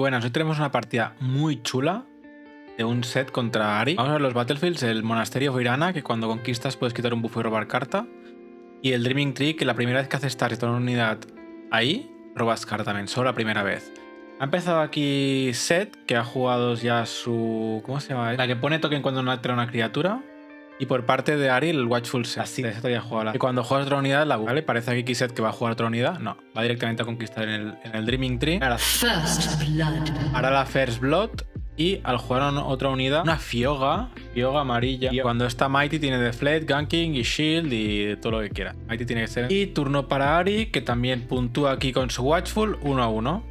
Buenas, hoy tenemos una partida muy chula de un set contra Ahri. Vamos a ver los Battlefields, el Monasterio of Irana, que cuando conquistas puedes quitar un buffo y robar carta. Y el Dreaming Tree, que la primera vez que haces target a una unidad ahí, robas carta también, solo la primera vez. Ha empezado aquí Set, que ha jugado ya su... ¿cómo se llama? La que pone token cuando no altera una criatura. Y por parte de Ahri, el Watchful Set. Así que ya jugado. Y cuando juegas otra unidad, la ¿vale? Parece aquí Set que va a jugar otra unidad. No, va directamente a conquistar en el Dreaming Tree. Hará la First Blood. Y al jugar otra unidad, una Fioga amarilla. Y cuando está Mighty tiene Deflect, Ganking y Shield y todo lo que quiera. Mighty tiene que ser. Y turno para Ahri, que también puntúa aquí con su Watchful 1-1.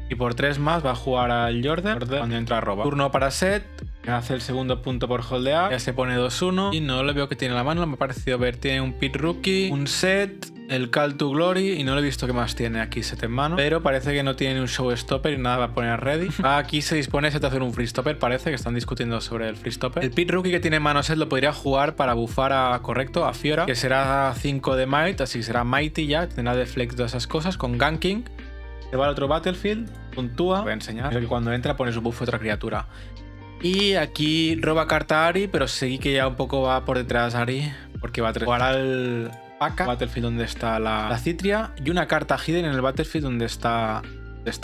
Y por 3 más va a jugar al Jordan cuando entra a roba. Turno para Set, que hace el segundo punto por holdear. Ya se pone 2-1. Y no le veo que tiene la mano, me ha parecido ver. Tiene un Pit Rookie, un Set, el Call to Glory. Y no le he visto qué más tiene aquí Set en mano. Pero parece que no tiene un Showstopper y nada va a poner ready. Aquí se dispone Set a hacer un Freestopper. Parece que están discutiendo sobre el Freestopper. El Pit Rookie que tiene en mano Set lo podría jugar para bufar a a Fiora, que será 5 de Might, así que será Mighty ya. Tendrá Deflect, todas esas cosas con Ganking. Se va al otro Battlefield, puntúa. Voy a enseñar. Que cuando entra pone su buff a otra criatura. Y aquí roba carta a Ahri, pero seguí que ya un poco va por detrás Ahri, porque va a jugar al Paka, Battlefield donde está la Citria, y una carta Hidden en el Battlefield donde está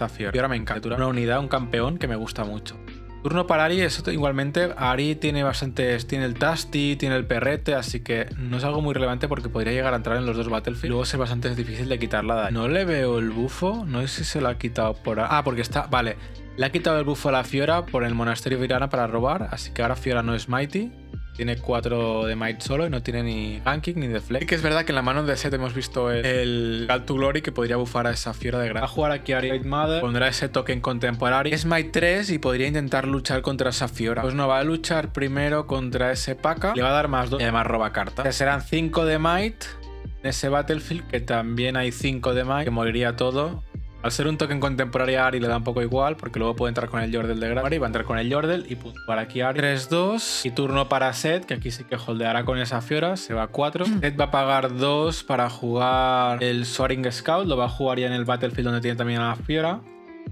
Fiora. Fiora me encanta. Una unidad, un campeón que me gusta mucho. Turno para Ahri, eso igualmente. Ahri tiene bastantes. Tiene el Tasty, tiene el Perrete, así que no es algo muy relevante porque podría llegar a entrar en los dos Battlefield. Luego ser bastante difícil de quitarla. No le veo el bufo, no sé si se lo ha quitado por. Ah, porque está. Vale, le ha quitado el bufo a la Fiora por el Monasterio de Irana para robar, así que ahora Fiora no es Mighty. Tiene 4 de Might solo y no tiene ni Ganking ni Deflect. Sí que es verdad que en la mano de Set hemos visto el Call to Glory que podría bufar a esa Fiora de gran. Va a jugar aquí Ahri Great Mother, pondrá ese token contemporáneo. Es Might 3 y podría intentar luchar contra esa Fiora. Pues no, va a luchar primero contra ese Paka. Le va a dar más 2 y además roba carta. Que serán 5 de Might en ese Battlefield, que también hay 5 de Might, que moriría todo. Al ser un token contemporáneo a Ahri le da un poco igual, porque luego puede entrar con el Yordle de Ahri, va a entrar con el Yordle y puntuar aquí Ahri. 3-2 y turno para Set, que aquí sí que holdeará con esa Fiora, se va a 4. Set va a pagar 2 para jugar el Soaring Scout, lo va a jugar ya en el Battlefield donde tiene también a la Fiora.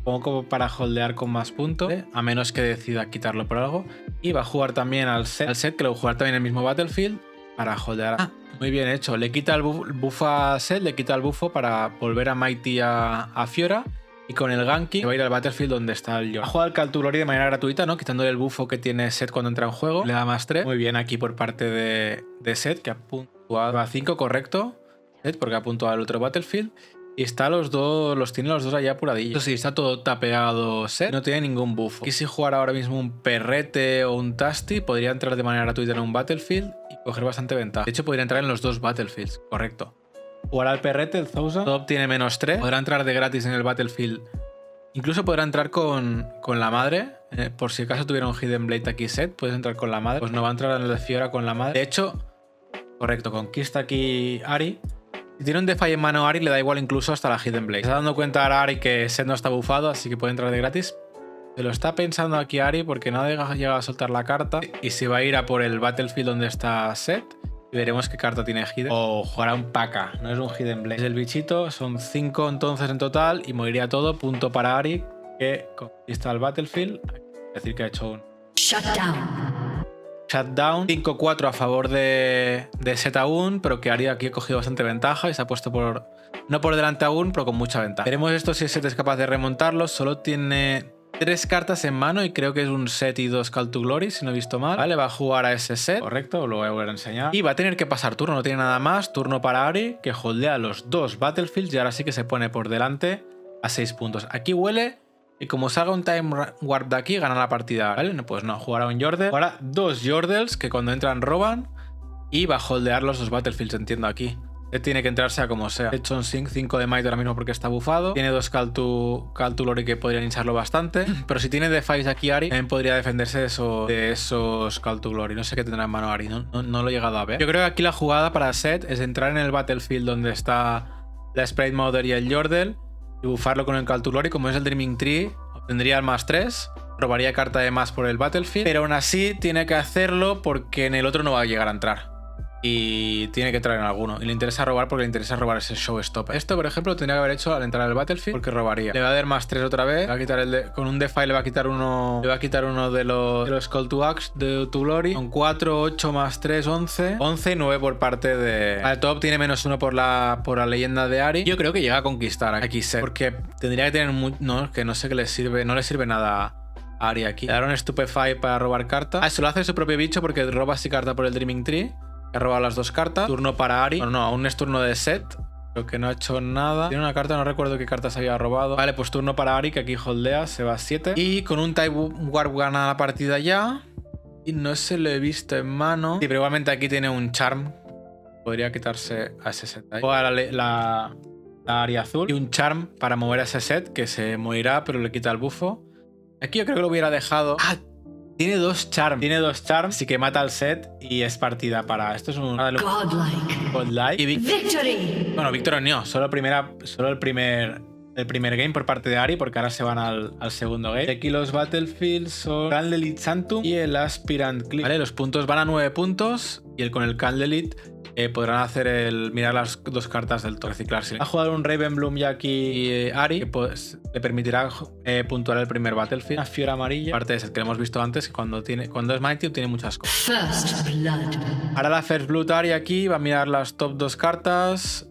Pongo como para holdear con más puntos, a menos que decida quitarlo por algo. Y va a jugar también al Set, que lo va a jugar también en el mismo Battlefield para holdear. Muy bien hecho. Le quita el buffo a Set, le quita el buffo para volver a Mighty a Fiora. Y con el Ganking va a ir al Battlefield donde está el Jordan. Ha jugado el Call to Glory de manera gratuita, ¿no? Quitándole el buffo que tiene Set cuando entra en juego. Le da más 3. Muy bien aquí por parte de Set, que ha puntuado a 5, correcto. Set, porque ha puntuado al otro Battlefield. Y está los tiene los dos allá apuradillos. Eso sí, está todo tapeado Set. No tiene ningún buffo. Aquí si jugara ahora mismo un Perrete o un Tasty, podría entrar de manera gratuita en un Battlefield y coger bastante ventaja. De hecho, podría entrar en los dos Battlefields, correcto. Jugará al Perrete, el Thousand. Todo obtiene menos 3. Podrá entrar de gratis en el Battlefield. Incluso podrá entrar con la madre. Por si acaso tuviera un Hidden Blade aquí Set, puedes entrar con la madre. Pues no va a entrar en el de Fiora con la madre. De hecho, correcto, conquista aquí Ahri. Si tiene un Defy en mano a Ahri, le da igual incluso hasta la Hidden Blade. Se está dando cuenta ahora Ahri que Set no está bufado, así que puede entrar de gratis. Se lo está pensando aquí Ahri porque no ha llegado a soltar la carta. Y se va a ir a por el Battlefield donde está Set. Y veremos qué carta tiene Hidden. O jugará un Paka, no es un Hidden Blade. Es el bichito, son 5 entonces en total y moriría todo. Punto para Ahri, que conquista el Battlefield. Es decir, que ha hecho un Shutdown. 5-4 a favor de Set aún, pero que Ahri aquí ha cogido bastante ventaja y se ha puesto no por delante aún, pero con mucha ventaja. Veremos esto si Set es capaz de remontarlo. Solo tiene 3 cartas en mano y creo que es un Set y 2 Call to Glory, si no he visto mal. Vale, va a jugar a ese Set, correcto, lo voy a volver a enseñar. Y va a tener que pasar turno, no tiene nada más. Turno para Ahri, que holdea los 2 Battlefields y ahora sí que se pone por delante a 6 puntos. Aquí huele. Y como salga un Time Warp de aquí, gana la partida. ¿Vale? Pues no, jugará un Yordle. Ahora 2 Yordles que cuando entran roban. Y va a holdear los 2 Battlefields, entiendo aquí. Tiene que entrar sea como sea. De hecho, son 5 de Might ahora mismo porque está bufado. Tiene 2 Call to Glory que podrían hincharlo bastante. Pero si tiene Defies aquí Ahri, también podría defenderse de esos Call to Glory. No sé qué tendrá en mano Ahri, no lo he llegado a ver. Yo creo que aquí la jugada para Set es entrar en el Battlefield donde está la Sprite Mother y el Yordle. Y bufarlo con el Call to Glory. Como es el Dreaming Tree, obtendría el más 3. Robaría carta de más por el Battlefield. Pero aún así tiene que hacerlo porque en el otro no va a llegar a entrar. y tiene que traer alguno. Y le interesa robar porque le interesa robar ese Showstopper. Esto, por ejemplo, lo tendría que haber hecho al entrar al Battlefield porque robaría. Le va a dar más 3 otra vez. Le va a quitar con un Defy le va a quitar uno. Le va a quitar uno de los Call to Axe de To Glory. Con 4, 8 más 3, 11. 11 y 9 por parte de. Al top tiene -1 por la leyenda de Ahri. Yo creo que llega a conquistar aquí Set. Porque tendría que tener no, que no sé qué le sirve. No le sirve nada a Ahri aquí. Le dará un Stupefy para robar carta. Eso lo hace su propio bicho porque roba así carta por el Dreaming Tree. Ha robado las 2 cartas. Turno para Ahri. Bueno, no, aún es turno de Set. Creo que no ha hecho nada. Tiene una carta, no recuerdo qué cartas había robado. Vale, pues turno para Ahri, que aquí holdea, se va a 7. Y con un Type Warp gana la partida ya. Y no se lo he visto en mano. Sí, pero igualmente aquí tiene un Charm. Podría quitarse a ese set ahí. Juega la Ahri azul. Y un Charm para mover a ese set, que se morirá, pero le quita el bufo. Aquí yo creo que lo hubiera dejado. ¡Ah! Tiene 2 charms. Tiene 2 charms, así que mata al set y es partida para. Esto es un. Godlike. Y Victory. Bueno, Victory no. Solo el primer game por parte de Ahri, porque ahora se van al segundo game. Aquí los Battlefields son Candlelit Sanctum y el Aspirant Clip. Vale, los puntos van a 9 puntos y con el Candlelit podrán hacer mirar las 2 cartas del todo, reciclarse. Va a jugar un Ravenbloom ya aquí Ahri, que pues, le permitirá puntuar el primer Battlefield. Una Fiora amarilla, aparte de ese que hemos visto antes, que cuando es Mighty tiene muchas cosas. Ahora la First Blood Ahri aquí va a mirar las top 2 cartas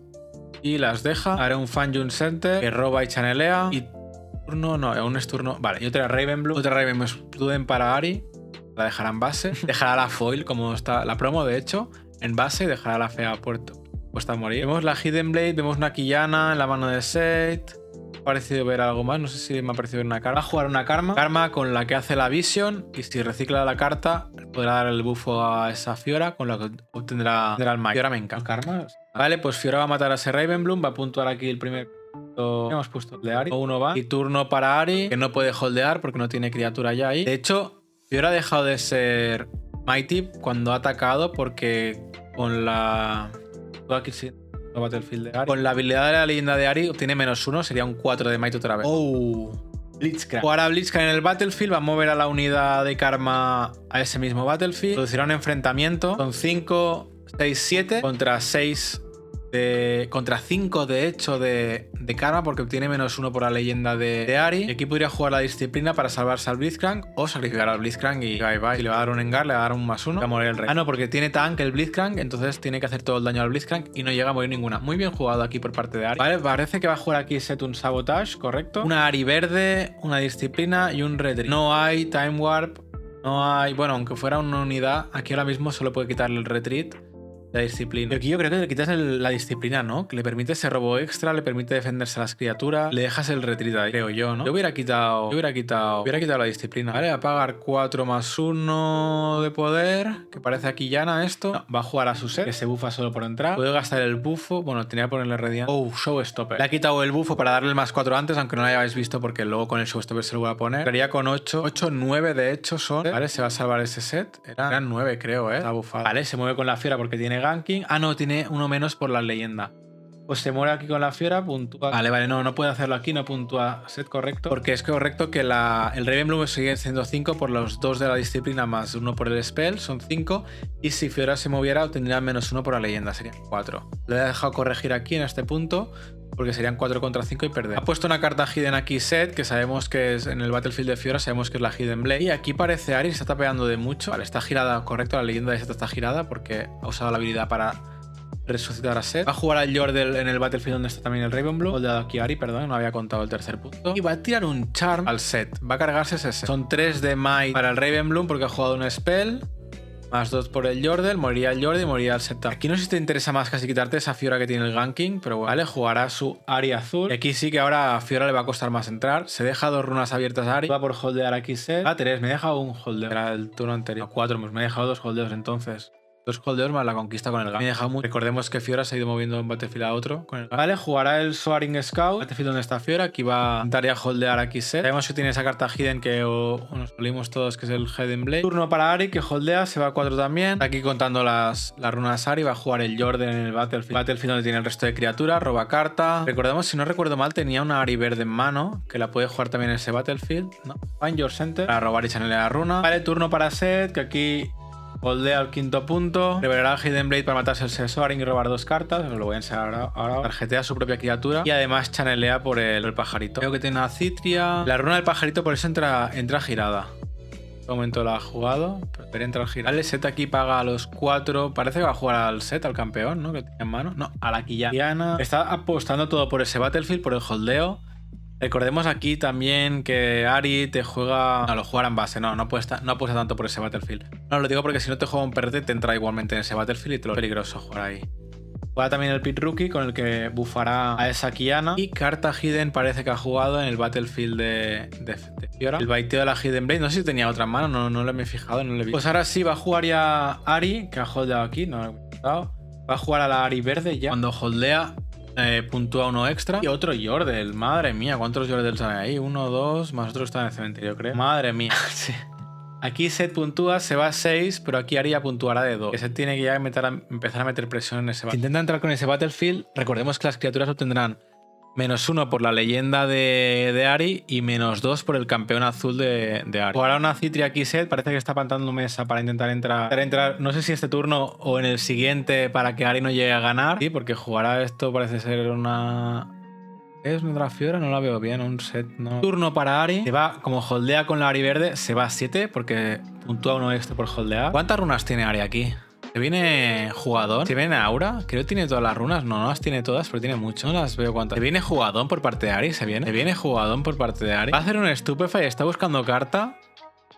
y las deja. Hará un Fanjun Center que roba y chanelea. Y turno, no, aún es turno. Vale, y otra Ravenbloom. Otra Ravenbloom para Ahri. La dejará en base. Dejará la foil, como está la promo, de hecho, en base y dejará la fea puesta a morir. Vemos la Hidden Blade, vemos una Quillana en la mano de Set. Me ha parecido ver algo más, no sé si me ha parecido ver una karma. Va a jugar una karma. Karma con la que hace la Vision y si recicla la carta podrá dar el bufo a esa Fiora con la que obtendrá el Might. Fiora me encanta. Karma. Vale, pues Fiora va a matar a ese Ravenbloom, va a puntuar aquí el primer. Hemos puesto el de Ahri. Uno va. Y turno para Ahri, que no puede holdear porque no tiene criatura ya ahí. De hecho, Fiora ha dejado de ser Mighty cuando ha atacado porque con la Battlefield de Ahri, con la habilidad de la leyenda de Ahri obtiene -1, sería un 4 de Might otra vez. Oh, Blitzcrank. Jugará Blitzcrank en el Battlefield, va a mover a la unidad de karma a ese mismo Battlefield, producirá un enfrentamiento con 5, 6, 7 contra 6 contra 5 de hecho de karma porque obtiene -1 por la leyenda de Ahri. Y aquí podría jugar la disciplina para salvarse al Blitzcrank o sacrificar al Blitzcrank y bye bye. Si le va a dar un Engar, le va a dar un +1 a morir el rey. Ah, no, porque tiene tank el Blitzcrank, entonces tiene que hacer todo el daño al Blitzcrank y no llega a morir ninguna. Muy bien jugado aquí por parte de Ahri. Vale, parece que va a jugar aquí Set un Sabotage, correcto. Una Ahri verde, una disciplina y un Retreat. No hay Time Warp, no hay. Bueno, aunque fuera una unidad, aquí ahora mismo solo puede quitarle el Retreat. La disciplina. Pero aquí yo creo que le quitas la disciplina, ¿no? Que le permite ese robo extra, le permite defenderse a las criaturas, le dejas el retreat ahí, creo yo, ¿no? Yo hubiera quitado la disciplina. Vale, va a pagar 4 más 1 de poder, que parece aquí llana esto. No, va a jugar a su set, que se bufa solo por entrar. Puede gastar el bufo. Bueno, tenía que ponerle radiante. Oh, Showstopper. Le ha quitado el bufo para darle el +4 antes, aunque no lo hayáis visto porque luego con el Showstopper se lo voy a poner. Estaría con 8. 8, 9 de hecho son. Vale, se va a salvar ese set. Eran 9 creo, Está bufado. Vale, se mueve con la fiera porque tiene ganking. Ah, no, tiene uno menos por la leyenda. Pues se muere aquí con la fiera, puntúa. Vale, no puede hacerlo aquí, no puntúa set correcto. Porque es correcto que el Ravenbloom sigue siendo 5 por los 2 de la disciplina más 1 por el spell, son 5. Y si Fiora se moviera, obtendría -1 por la leyenda, serían 4. Lo he dejado corregir aquí en este punto, porque serían 4 contra 5 y perder. Ha puesto una carta Hidden aquí Set, que sabemos que es en el Battlefield de Fiora, sabemos que es la Hidden Blade. Y aquí parece Ahri se está tapeando de mucho. Vale, está girada, correcto, la leyenda de Set está girada porque ha usado la habilidad para resucitar a Set. Va a jugar al Yordle en el Battlefield donde está también el Ravenbloom. Holdeado aquí Ahri, perdón, no había contado el tercer punto. Y va a tirar un Charm al Set. Va a cargarse ese set. Son 3 de Might para el Ravenbloom porque ha jugado un Spell. Más 2 por el Yordle, moriría el Yordle y moriría el Set. Aquí no sé si te interesa más casi quitarte esa Fiora que tiene el ganking, pero bueno, vale, jugará su Ahri azul. Y aquí sí que ahora a Fiora le va a costar más entrar. Se deja 2 runas abiertas a Ahri. Va por holdear aquí Set. Ah, 3, me he dejado un holdeo. Era el turno anterior. 4, pues me he dejado 2 holdeos entonces. 2 holdeos más la conquista con el ganking. Me he dejado mucho. Recordemos que Fiora se ha ido moviendo de un Battlefield a otro con el ganking. Vale, jugará el Soaring Scout. Battlefield donde está Fiora. Aquí va a intentar holdear aquí Set. Sabemos que tiene esa carta Hidden que nos olimos todos, que es el Hidden Blade. Turno para Ahri, que holdea, se va a 4 también. Aquí contando las runas Ahri, va a jugar el Jordan en el Battlefield donde tiene el resto de criaturas, roba carta. Recordemos, si no recuerdo mal, tenía una Ahri verde en mano, que la puede jugar también en ese Battlefield. No, Find Your Center, para robar y channelar la runa. Vale, turno para Set, que aquí Holdea al quinto punto. Revelará a Hidden Blade para matarse el Sesoaring y robar 2 cartas. Os lo voy a enseñar ahora. Tarjetea a su propia criatura. Y además chanelea por el pajarito. Veo que tiene una Citria. La runa del pajarito por eso entra girada. En momento la ha jugado, pero debería entrar girada. El set aquí paga a los 4. Parece que va a jugar al set, al campeón, ¿no? Que tiene en mano. No, a la Quillana. Está apostando todo por ese Battlefield, por el holdeo. Recordemos aquí también que Ari te juega... No, lo jugará en base, no apuesta tanto por ese Battlefield. No, lo digo porque si no te juega un perrete te entra igualmente en ese Battlefield y te lo es peligroso jugar ahí. Juega también el Pit Rookie con el que bufará a esa Quillana. Y carta Hidden parece que ha jugado en el Battlefield de Fiora. El baiteo de la Hidden Blade, no sé si tenía otra en mano, no le me he fijado, no le he visto. Pues ahora sí va a jugar ya Ari, que ha holdeado aquí, no lo he visto. Va a jugar a la Ari verde ya. Cuando holdea... puntúa uno extra. Y otro Yordle. Madre mía, ¿cuántos Yordles hay ahí? 1, 2, más otro está en el cementerio, creo. Madre mía. Sí. Aquí Set puntúa, se va a 6, pero aquí Ari ya puntuará de 2. Que Set tiene que ya empezar a meter presión en ese Battlefield. Si intenta entrar con ese Battlefield, recordemos que las criaturas obtendrán -1 por la leyenda de Ari y -2 por el campeón azul de Ari. Jugará una Citria aquí Set, parece que está plantando mesa para intentar entrar, no sé si este turno o en el siguiente para que Ari no llegue a ganar. Sí, porque jugará esto, parece ser una... ¿Es una Drafiora? No la veo bien, un set, no. Turno para Ari, se va, como holdea con la Ari verde, se va a 7 porque puntúa uno extra por holdear. ¿Cuántas runas tiene Ari aquí? ¿Se viene jugador? ¿Se viene Aura? Creo que tiene todas las runas. No las tiene todas, pero tiene mucho. No las veo cuántas. ¿Se viene jugadón por parte de Ari? ¿Se viene jugadón por parte de Ari? Va a hacer un Stupefy, está buscando carta.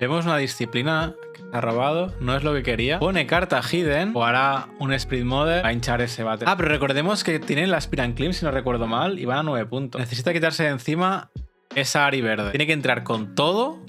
Vemos una disciplina que se ha robado. No es lo que quería. Pone carta Hidden. O hará un Spirit Mother. Va a hinchar ese bate. Ah, pero recordemos que tienen la Aspirant Climb, si no recuerdo mal. Y van a 9 puntos. Necesita quitarse de encima esa Ari verde. Tiene que entrar con todo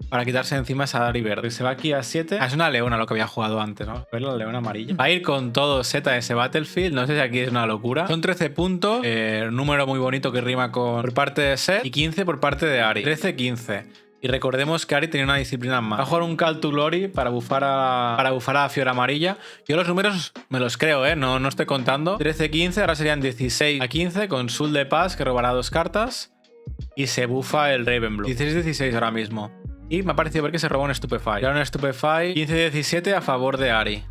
para quitarse de encima esa Ari verde. Se va aquí a 7. Ah, es una leona lo que había jugado antes, ¿no? A ver la leona amarilla. Va a ir con todo Z a ese Battlefield. No sé si aquí es una locura. Son 13 puntos. Número muy bonito que rima por parte de Set. Y 15 por parte de Ari. 13-15. Y recordemos que Ari tenía una disciplina más. Va a jugar un Call to Glory para bufar a la Fiora amarilla. Yo los números me los creo, no estoy contando. 13-15, ahora serían 16-15 con Sul de Paz, que robará 2 cartas. Y se bufa el Ravenblue. 16-16 ahora mismo. Y me ha parecido ver que se roba un Stupefy. Tira un Stupefy. 15-17 a favor de Ari.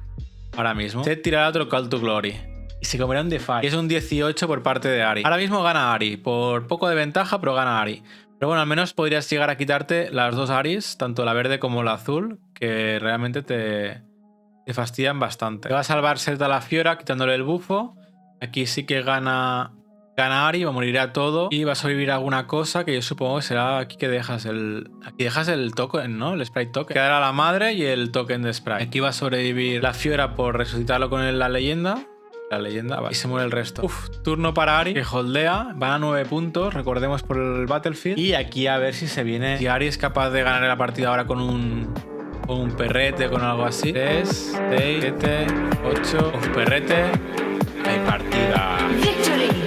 Ahora mismo. Se tirará otro Call to Glory. Y se comerá un Defy. Y es un 18 por parte de Ari. Ahora mismo gana Ari. Por poco de ventaja, pero gana Ari. Pero bueno, al menos podrías llegar a quitarte las dos Aris, tanto la verde como la azul, que realmente te fastidian bastante. Te va a salvar Set a la Fiora quitándole el bufo. Aquí sí que gana Ari, va a morir a todo y va a sobrevivir alguna cosa que yo supongo que será aquí que dejas el... Aquí dejas el token, ¿no? El Sprite Token. Quedará la madre y el token de Sprite. Aquí va a sobrevivir la Fiora por resucitarlo con la leyenda. La leyenda, va. Y se muere el resto. Uf, turno para Ari, que holdea. Van a 9 puntos, recordemos, por el Battlefield. Y aquí a ver si se viene. Si Ari es capaz de ganar la partida ahora con un perrete o con algo así. 3, 6, 7, 8. Uf, perrete. Hay partida. Victory.